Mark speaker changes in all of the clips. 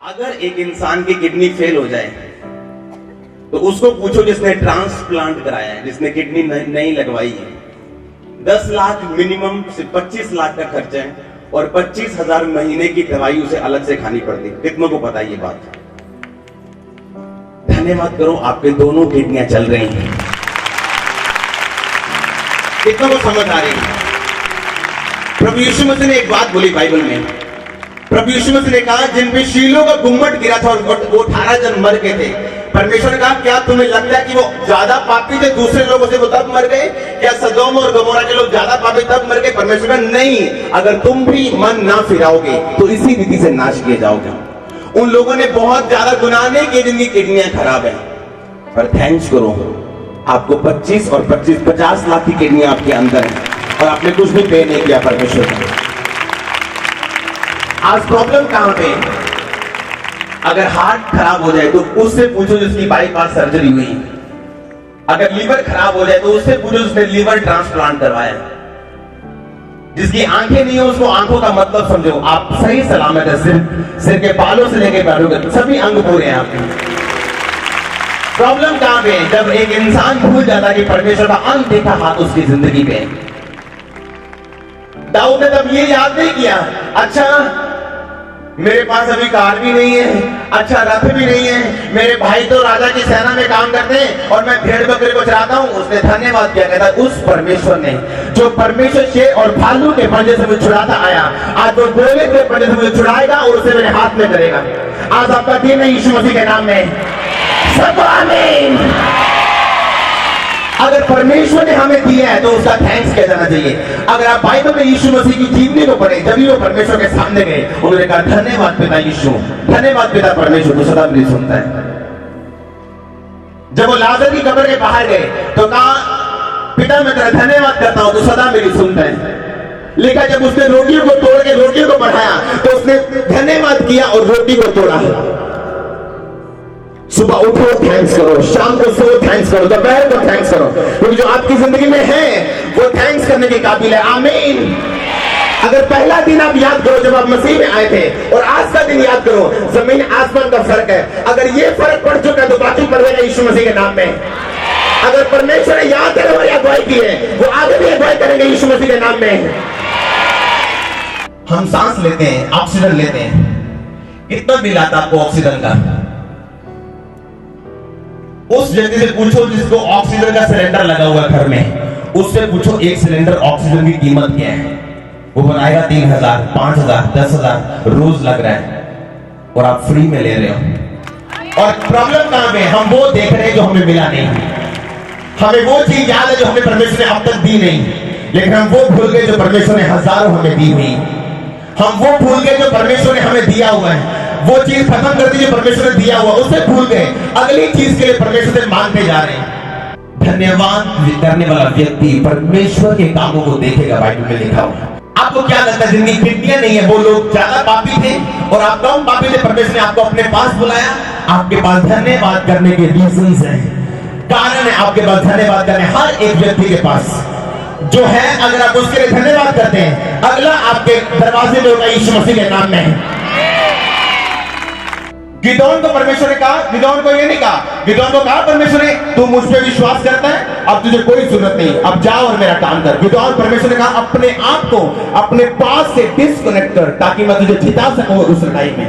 Speaker 1: अगर एक इंसान की किडनी फेल हो जाए तो उसको पूछो जिसने ट्रांसप्लांट कराया है, जिसने किडनी नहीं लगवाई है, 10 लाख मिनिमम से 25 लाख का खर्चा है और 25,000 महीने की दवाई उसे अलग से खानी पड़ती है। कितनों को पता है ये बात? धन्यवाद करो, आपके दोनों किडनियां चल रही हैं। कितनों को समझ आ रही है? प्रभु यीशु मसीह ने एक बात बोली बाइबल में। प्रभु यीशु मसीह ने कहा, जिन पे शीलों का गुम्बद गिरा था और वो 18 जन मर गए थे, परमेश्वर ने कहा, क्या तुम्हें लगता है कि वो ज्यादा पापी थे दूसरे लोगों से, वो तब मर गए? क्या सदोम और गमोरा के लोग ज्यादा पापी तब मर गए? परमेश्वर का नहीं, अगर तुम भी मन ना फिराओगे तो इसी विधि से नाश किए जाओगे। उन लोगों ने बहुत ज्यादा गुनाह नहीं किए जिनकी किडनियां खराब है, पर थैंक्स करो, आपको 25 और 25 50 लाख की किडनियां आपके अंदर है और आपने कुछ भी पे नहीं किया परमेश्वर को। आज प्रॉब्लम कहां पे? अगर हार्ट खराब हो जाए तो उससे पूछो जिसकी बाईपास सर्जरी हुई। अगर लीवर खराब हो जाए तो उससे पूछो जिसने लीवर ट्रांसप्लांट करवाया। जिसकी आंखें नहीं है उसको आंखों का मतलब समझो। आप सही सलामत है, सिर के बालों से लेकर पैरों तक सभी अंग पूरे हैं आपके। प्रॉब्लम कहां पे? जब एक इंसान भूल जाता है कि परमेश्वर का अनदेखा हाथ उसकी जिंदगी पे। दाऊद ने तब ये याद नहीं किया, अच्छा मेरे पास अभी कार भी नहीं है, अच्छा रथ भी नहीं है, मेरे भाई तो राजा की सेना में काम करते हैं और मैं भेड़ बकरे को चराता हूं। उसने धन्यवाद किया, कहता उस परमेश्वर ने जो परमेश्वर शेर और भालू के पंजे से मुझे छुड़ाता आया, आज वो गोले के पंजे से मुझे छुड़ाएगा और उसे मेरे हाथ में करेगा। आज आपका दिन है यीशु मसीह के नाम में, सब आमीन। अगर परमेश्वर ने हमें दिया है तो उसका थैंक्स किया जाना चाहिए। अगर आप बाइबल में यीशु मसीह की जीवनी को पढ़े, जब भी वो परमेश्वर के सामने गए, उन्होंने कहा धन्यवाद पिता यीशु, धन्यवाद पिता परमेश्वर, तो सदा मेरी सुनता है। जब वो लाजर की कब्र के बाहर गए तो कहा पिता मैं तेरा धन्यवाद करता हूं, तो सदा मेरी सुनता है। लेकिन जब उसने रोटियों को तोड़ के रोटियों को बढ़ाया तो उसने धन्यवाद किया और रोटी को तोड़ा। सुबह उठो थैंक्स करो, शाम को सो थैंक्स करो, दोपहर को थैंक्स करो, क्योंकि जो आपकी जिंदगी में है वो थैंक्स करने के काबिल है। आमीन। अगर पहला दिन आप याद करो जब आप मसीह में आए थे और आज का दिन याद करो, जमीन आसमान का फर्क है। अगर ये फर्क पड़ चुका है तो बाकी पड़ेगा यीशु मसीह के नाम में। अगर परमेश्वर ने याद है हमारी अगुवाई की है, वो आगे भी अगुवाई करेंगे यीशु मसीह के नाम में। हम सांस लेते हैं, ऑक्सीजन लेते हैं, कितना बिल आता आपको ऑक्सीजन का? उस व्यक्ति से पूछो जिसको ऑक्सीजन का सिलेंडर लगा हुआ घर में, उससे पूछो एक सिलेंडर ऑक्सीजन की कीमत क्या है? वो बनाएगा 3,000, 5,000, 10,000 रोज लग रहा है और आप फ्री में ले रहे हो। और प्रॉब्लम कहां पे? हम वो देख रहे हैं जो हमें मिला नहीं। हमें वो चीज याद है जो हमें परमेश्वर ने अब तक दी नहीं, लेकिन हम वो भूल गए जो परमेश्वर ने हजारों हमें दी हुई। हम वो भूल गए जो परमेश्वर ने हमें दिया हुआ है। वो चीज खत्म कर दी जो परमेश्वर ने दिया हुआ, उसे भूल गए, अगली चीज के लिए परमेश्वर से मांगते जा रहे हैं। धन्यवाद करने वाला व्यक्ति परमेश्वर के कामों को देखेगा, बाइबल में लिखा हुआ। आपको क्या लगता है जिनकी किडनियां नहीं है वो लोग ज्यादा पापी थे और आप कम पापी थे? परमेश्वर ने आपको अपने पास बुलाया, आपके पास धन्यवाद करने के रीजंस हैं, कारण है आपके पास धन्यवाद करने। हर एक व्यक्ति के पास जो है, अगर आप उसके लिए धन्यवाद करते हैं, अगला आपके दरवाजे में होगा यीशु मसीह के नाम में। गिदोन को परमेश्वर ने कहा, गिदोन को ये नहीं कहा, गिदोन को कहा परमेश्वर ने तू मुझ पे विश्वास करता है, अब तुझे कोई जरूरत नहीं, अब जा और मेरा काम कर। गिदोन, परमेश्वर ने कहा अपने आप को अपने पास से डिस्कनेक्ट कर ताकि मैं तुझे जिता सकूं उस लड़ाई में।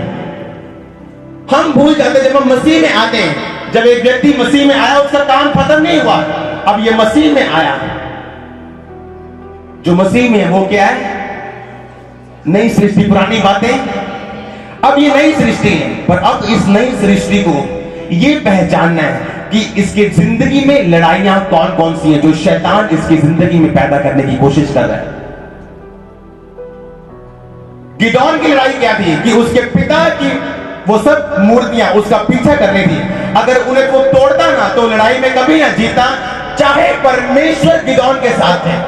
Speaker 1: हम भूल जाते जब हम मसीह में आते हैं, जब एक व्यक्ति मसीह में आया उसका काम खत्म नहीं हुआ, अब ये मसीह में आया, जो मसीह में है वो क्या है? नई सृष्टि, पुरानी बातें अब ये नई सृष्टि है। पर अब इस नई सृष्टि को ये पहचानना है कि इसके जिंदगी में लड़ाइयां कौन कौन सी हैं जो शैतान इसकी जिंदगी में पैदा करने की कोशिश कर रहा है। गिदोन की लड़ाई क्या थी कि उसके पिता की वो सब मूर्तियां उसका पीछा कर रही थी, अगर उन्हें वो तोड़ता ना तो लड़ाई में कभी ना जीता, चाहे परमेश्वर गिदोन के साथ है।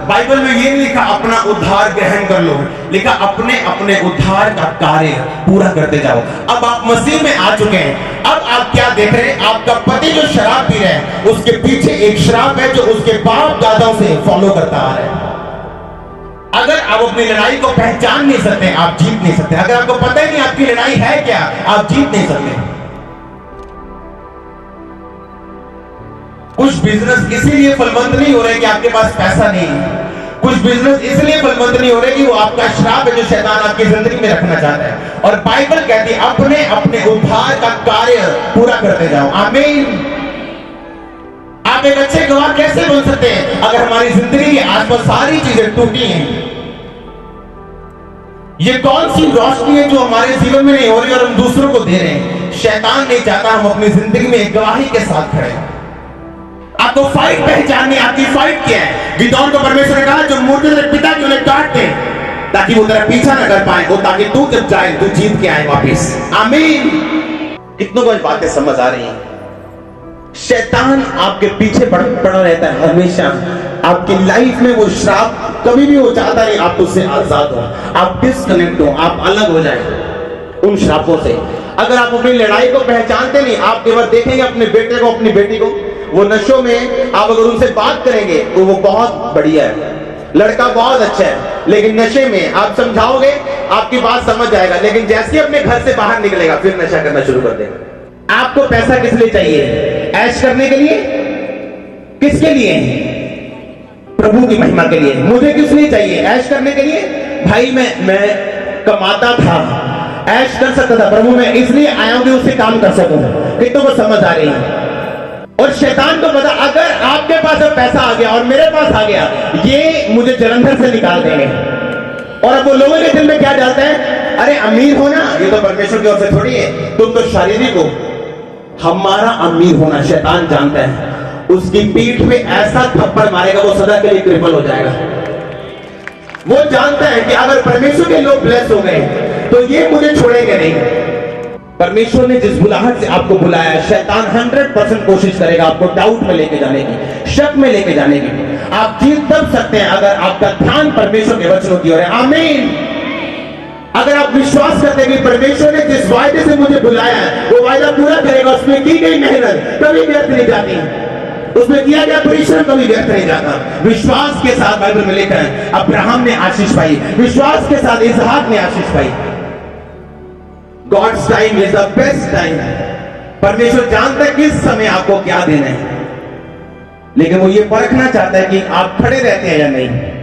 Speaker 1: बाइबल में ये नहीं लिखा अपना उद्धार ग्रहण कर लो, लिखा अपने अपने उद्धार का कार्य पूरा करते जाओ। अब आप मसीह में आ चुके हैं, अब आप क्या देख रहे हैं? आपका पति जो शराब पी रहे हैं उसके पीछे एक श्राप है जो उसके बाप दादाओं से फॉलो करता आ रहा है। अगर आप अपनी लड़ाई को पहचान नहीं सकते, आप जीत नहीं सकते। अगर आपको पता ही नहीं आपकी लड़ाई है क्या, आप जीत नहीं सकते। कुछ बिजनेस इसीलिए फलवंत नहीं हो रहे कि आपके पास पैसा नहीं है। कुछ बिजनेस इसलिए फलवंत नहीं हो रहे कि वो आपका श्राप है जो शैतान आपकी जिंदगी में रखना चाहता है। और बाइबल कहती है अपने अपने उद्धार का कार्य पूरा करते जाओ। आमीन। आप एक अच्छे गवाह कैसे बन सकते हैं अगर हमारी जिंदगी के आसपास सारी चीजें टूटी हैं? ये कौन सी रोशनी है जो हमारे जीवन में नहीं हो रही और हम दूसरों को दे रहे हैं? शैतान नहीं चाहता हम अपनी जिंदगी में एक गवाही के साथ खड़े हैं। आपको फाइट पहचाननी, आपकी फाइट क्या है? गिदोन को परमेश्वर ने कहा जो मूर्ति तेरे पिता की उन्हें काट दे ताकि वो तेरा पीछा न कर पाए, वो ताकि तू जब जाए तू जीत के आए वापिस। आमीन। कितनों को बातें समझ आ रही हैं? शैतान आपके पीछे पड़ा रहता है हमेशा। आपकी लाइफ में वो श्राप कभी भी वो चाहता नहीं आप उससे आजाद हो, आप डिस्कनेक्ट हो, आप अलग हो जाए उन श्रापों से। अगर आप अपनी लड़ाई को पहचानते नहीं, आप एक बार देखेंगे अपने बेटे को, अपनी बेटी को, वो नशों में, आप अगर उनसे बात करेंगे तो वो बहुत बढ़िया है, लड़का बहुत अच्छा है, लेकिन नशे में आप समझाओगे आपकी बात समझ जाएगा, लेकिन जैसे ही अपने घर से बाहर निकलेगा फिर नशा करना शुरू कर देगा। आपको पैसा किस लिए चाहिए? ऐश करने के लिए? किसके लिए? प्रभु की महिमा के लिए। मुझे किस लिए चाहिए? ऐश करने के लिए। भाई मैं कमाता था, ऐश कर सकता था, प्रभु मैं इसलिए आया हूं कि उससे काम कर सकूं। कितनों को समझ आ रही है? और शैतान को पता अगर आपके पास अब पैसा आ गया और मेरे पास आ गया, ये मुझे जलंधर से निकाल देंगे। और अब वो लोगों के दिल में क्या डालता है? अरे अमीर होना ये तो परमेश्वर की ओर से थोड़ी है, तुम तो शारीरिक हो। हमारा अमीर होना शैतान जानता है, उसकी पीठ पे ऐसा थप्पड़ मारेगा वो सदा के लिए क्रिपल हो जाएगा। वो जानता है कि अगर परमेश्वर के लोग ब्लेस हो गए तो ये मुझे छोड़ेंगे नहीं। परमेश्वर ने जिस बुलाहट से आपको बुलाया है, शैतान 100% कोशिश करेगा आपको डाउट में लेके जाने की, शक में लेके जाने की। आप जीत तब सकते हैं अगर आपका ध्यान परमेश्वर के वचनों की ओर है। आमीन। अगर आप विश्वास करते हैं कि परमेश्वर ने जिस वायदे से मुझे बुलाया है वो वायदा पूरा करेगा, उसमें की गई मेहनत कभी व्यर्थ नहीं जाती, उसमें किया गया परिश्रम कभी व्यर्थ नहीं जाता। विश्वास के साथ बाइबल में लिखा है अब्राहम ने आशीष पाई, विश्वास के साथ इसहाक ने आशीष पाई। God's time is the best time. परमेश्वर जानता है किस समय आपको क्या देना है, लेकिन वो ये परखना चाहता है कि आप खड़े रहते हैं या नहीं।